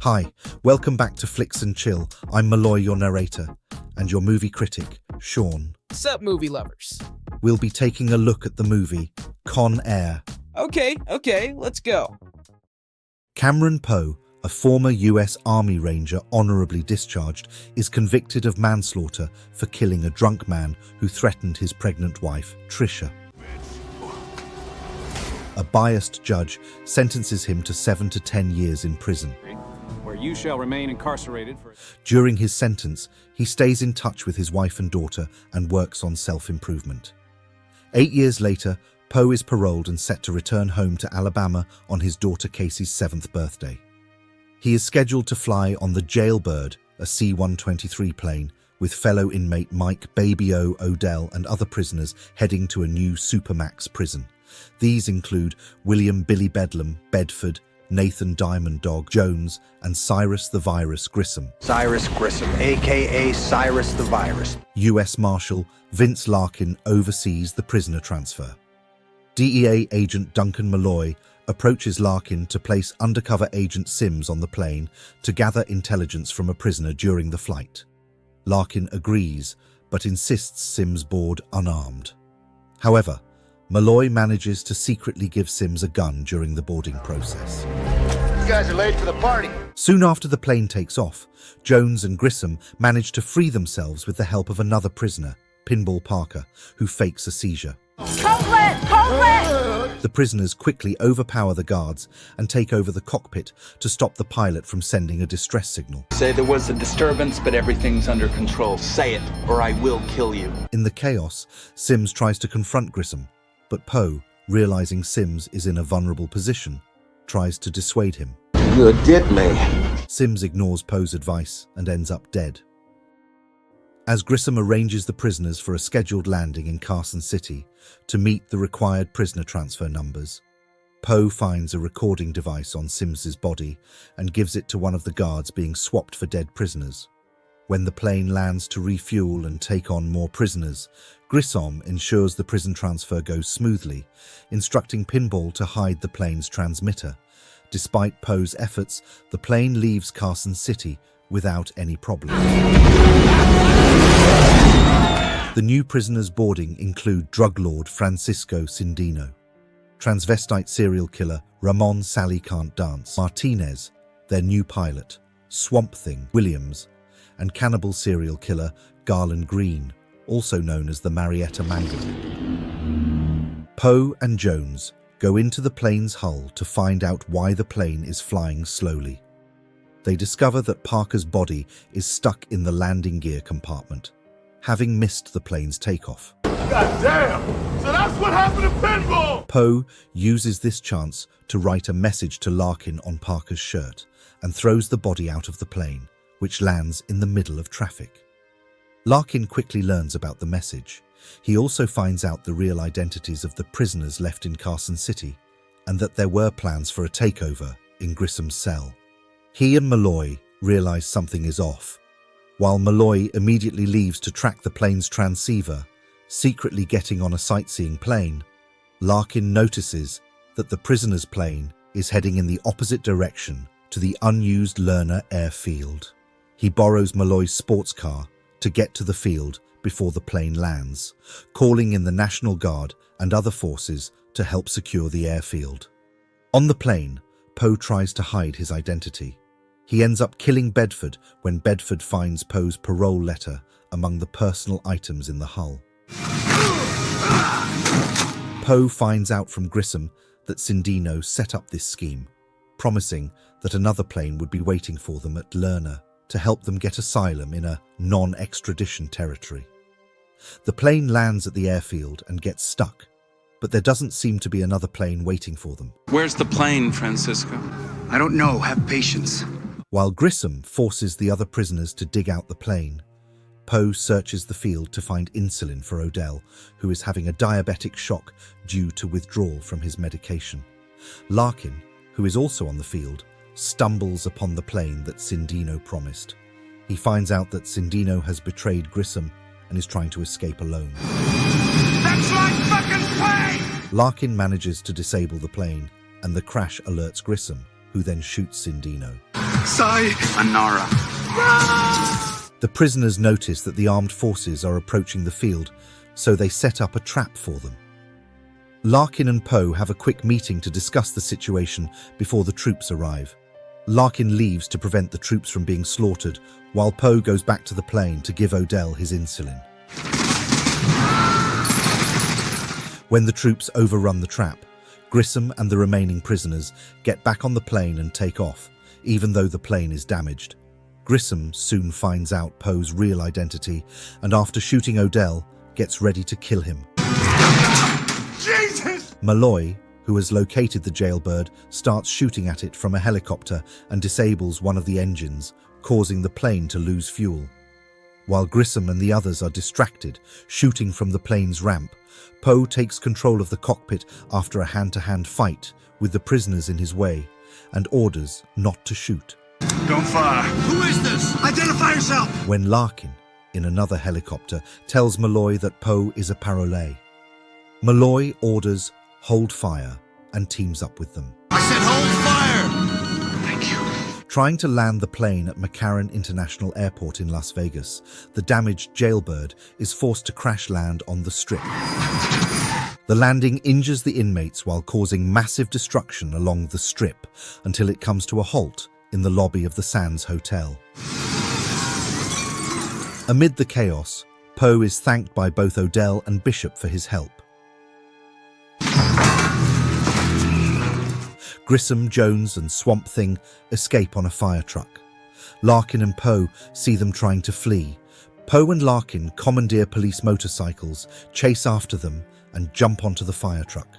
Hi, welcome back to Flicks and Chill. I'm Malloy, your narrator, and your movie critic, Sean. Sup, movie lovers? We'll be taking a look at the movie Con Air. Okay, let's go. Cameron Poe, a former US Army Ranger honorably discharged, is convicted of manslaughter for killing a drunk man who threatened his pregnant wife, Trisha. A biased judge sentences him to 7 to 10 years in prison. Where you shall remain incarcerated for... During his sentence, he stays in touch with his wife and daughter and works on self-improvement. 8 years later, Poe is paroled and set to return home to Alabama on his daughter Casey's 7th birthday. He is scheduled to fly on the Jailbird, a C-123 plane, with fellow inmate Mike Baby O. Odell and other prisoners heading to a new Supermax prison. These include William Billy Bedlam Bedford, Nathan Diamond Dog Jones, and Cyrus the Virus Grissom. Cyrus Grissom, a.k.a. Cyrus the Virus. U.S. Marshal Vince Larkin oversees the prisoner transfer. DEA agent Duncan Malloy approaches Larkin to place undercover agent Sims on the plane to gather intelligence from a prisoner during the flight. Larkin agrees, but insists Sims board unarmed. However, Malloy manages to secretly give Sims a gun during the boarding process. You guys are late for the party. Soon after the plane takes off, Jones and Grissom manage to free themselves with the help of another prisoner, Pinball Parker, who fakes a seizure. Copeland! The prisoners quickly overpower the guards and take over the cockpit to stop the pilot from sending a distress signal. Say there was a disturbance, but everything's under control. Say it, or I will kill you. In the chaos, Sims tries to confront Grissom, but Poe, realizing Sims is in a vulnerable position, tries to dissuade him. You did me. Sims ignores Poe's advice and ends up dead. As Grissom arranges the prisoners for a scheduled landing in Carson City to meet the required prisoner transfer numbers, Poe finds a recording device on Sims's body and gives it to one of the guards being swapped for dead prisoners. When the plane lands to refuel and take on more prisoners, Grissom ensures the prison transfer goes smoothly, instructing Pinball to hide the plane's transmitter. Despite Poe's efforts, the plane leaves Carson City without any problem. The new prisoners boarding include drug lord Francisco Cindino, transvestite serial killer Ramon Sally Can't Dance Martinez, their new pilot, Swamp Thing Williams, and cannibal serial killer Garland Green, also known as the Marietta Mangler. Poe and Jones go into the plane's hull to find out why the plane is flying slowly. They discover that Parker's body is stuck in the landing gear compartment, having missed the plane's takeoff. God damn! So that's what happened to Pinball! Poe uses this chance to write a message to Larkin on Parker's shirt and throws the body out of the plane, which lands in the middle of traffic. Larkin quickly learns about the message. He also finds out the real identities of the prisoners left in Carson City and that there were plans for a takeover in Grissom's cell. He and Malloy realize something is off. While Malloy immediately leaves to track the plane's transceiver, secretly getting on a sightseeing plane, Larkin notices that the prisoner's plane is heading in the opposite direction to the unused Lerner airfield. He borrows Malloy's sports car to get to the field before the plane lands, calling in the National Guard and other forces to help secure the airfield. On the plane, Poe tries to hide his identity. He ends up killing Bedford when Bedford finds Poe's parole letter among the personal items in the hull. Poe finds out from Grissom that Cindino set up this scheme, promising that another plane would be waiting for them at Lerner to help them get asylum in a non-extradition territory. The plane lands at the airfield and gets stuck, but there doesn't seem to be another plane waiting for them. Where's the plane, Francisco? I don't know. Have patience. While Grissom forces the other prisoners to dig out the plane, Poe searches the field to find insulin for Odell, who is having a diabetic shock due to withdrawal from his medication. Larkin, who is also on the field, stumbles upon the plane that Cindino promised. He finds out that Cindino has betrayed Grissom and is trying to escape alone. That's like fucking plane! Larkin manages to disable the plane, and the crash alerts Grissom, who then shoots Sindino. Sayonara. The prisoners notice that the armed forces are approaching the field, so they set up a trap for them. Larkin and Poe have a quick meeting to discuss the situation before the troops arrive. Larkin leaves to prevent the troops from being slaughtered, while Poe goes back to the plane to give Odell his insulin. When the troops overrun the trap, Grissom and the remaining prisoners get back on the plane and take off, even though the plane is damaged. Grissom soon finds out Poe's real identity, and after shooting Odell, gets ready to kill him. Jesus! Malloy, who has located the jailbird, starts shooting at it from a helicopter and disables one of the engines, causing the plane to lose fuel. While Grissom and the others are distracted, shooting from the plane's ramp, Poe takes control of the cockpit after a hand-to-hand fight with the prisoners in his way and orders not to shoot. Don't fire. Who is this? Identify yourself! When Larkin, in another helicopter, tells Malloy that Poe is a parole, Malloy orders hold fire and teams up with them. I said hold fire! Thank you. Trying to land the plane at McCarran International Airport in Las Vegas, the damaged jailbird is forced to crash land on the Strip. The landing injures the inmates while causing massive destruction along the Strip until it comes to a halt in the lobby of the Sands Hotel. Amid the chaos, Poe is thanked by both Odell and Bishop for his help. Grissom, Jones, and Swamp Thing escape on a fire truck. Larkin and Poe see them trying to flee. Poe and Larkin commandeer police motorcycles, chase after them, and jump onto the fire truck.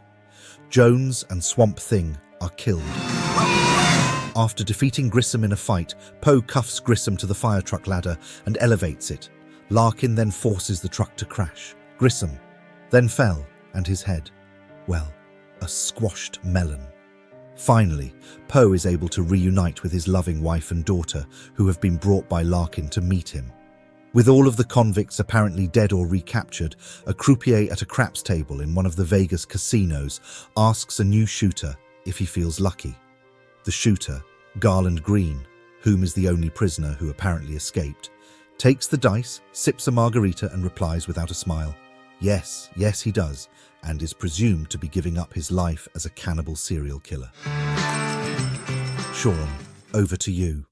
Jones and Swamp Thing are killed. After defeating Grissom in a fight, Poe cuffs Grissom to the fire truck ladder and elevates it. Larkin then forces the truck to crash. Grissom then fell, and his head, well, a squashed melon. Finally, Poe is able to reunite with his loving wife and daughter, who have been brought by Larkin to meet him. With all of the convicts apparently dead or recaptured, a croupier at a craps table in one of the Vegas casinos asks a new shooter if he feels lucky. The shooter, Garland Green, whom is the only prisoner who apparently escaped, takes the dice, sips a margarita and replies without a smile, yes, he does, and is presumed to be giving up his life as a cannibal serial killer. Sean, over to you.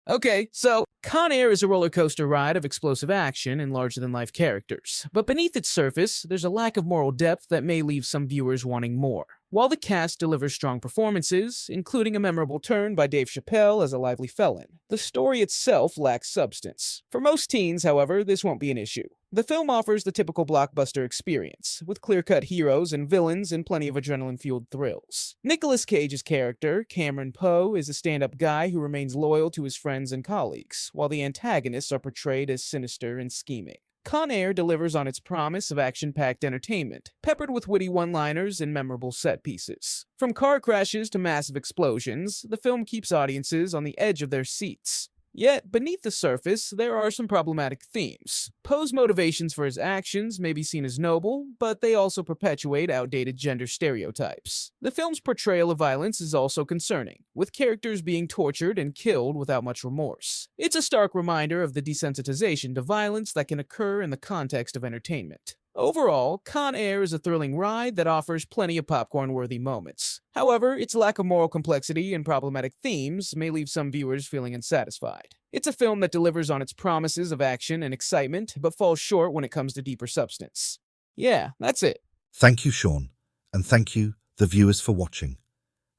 Okay, so Con Air is a roller coaster ride of explosive action and larger-than-life characters, but beneath its surface, there's a lack of moral depth that may leave some viewers wanting more. While the cast delivers strong performances, including a memorable turn by Dave Chappelle as a lively felon, the story itself lacks substance. For most teens, however, this won't be an issue. The film offers the typical blockbuster experience, with clear-cut heroes and villains and plenty of adrenaline-fueled thrills. Nicolas Cage's character, Cameron Poe, is a stand-up guy who remains loyal to his friends and colleagues, while the antagonists are portrayed as sinister and scheming. Con Air delivers on its promise of action-packed entertainment, peppered with witty one-liners and memorable set pieces. From car crashes to massive explosions, the film keeps audiences on the edge of their seats. Yet, beneath the surface, there are some problematic themes. Poe's motivations for his actions may be seen as noble, but they also perpetuate outdated gender stereotypes. The film's portrayal of violence is also concerning, with characters being tortured and killed without much remorse. It's a stark reminder of the desensitization to violence that can occur in the context of entertainment. Overall, Con Air is a thrilling ride that offers plenty of popcorn-worthy moments. However, its lack of moral complexity and problematic themes may leave some viewers feeling unsatisfied. It's a film that delivers on its promises of action and excitement, but falls short when it comes to deeper substance. Yeah, that's it. Thank you, Sean, and thank you, the viewers, for watching.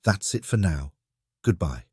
That's it for now. Goodbye.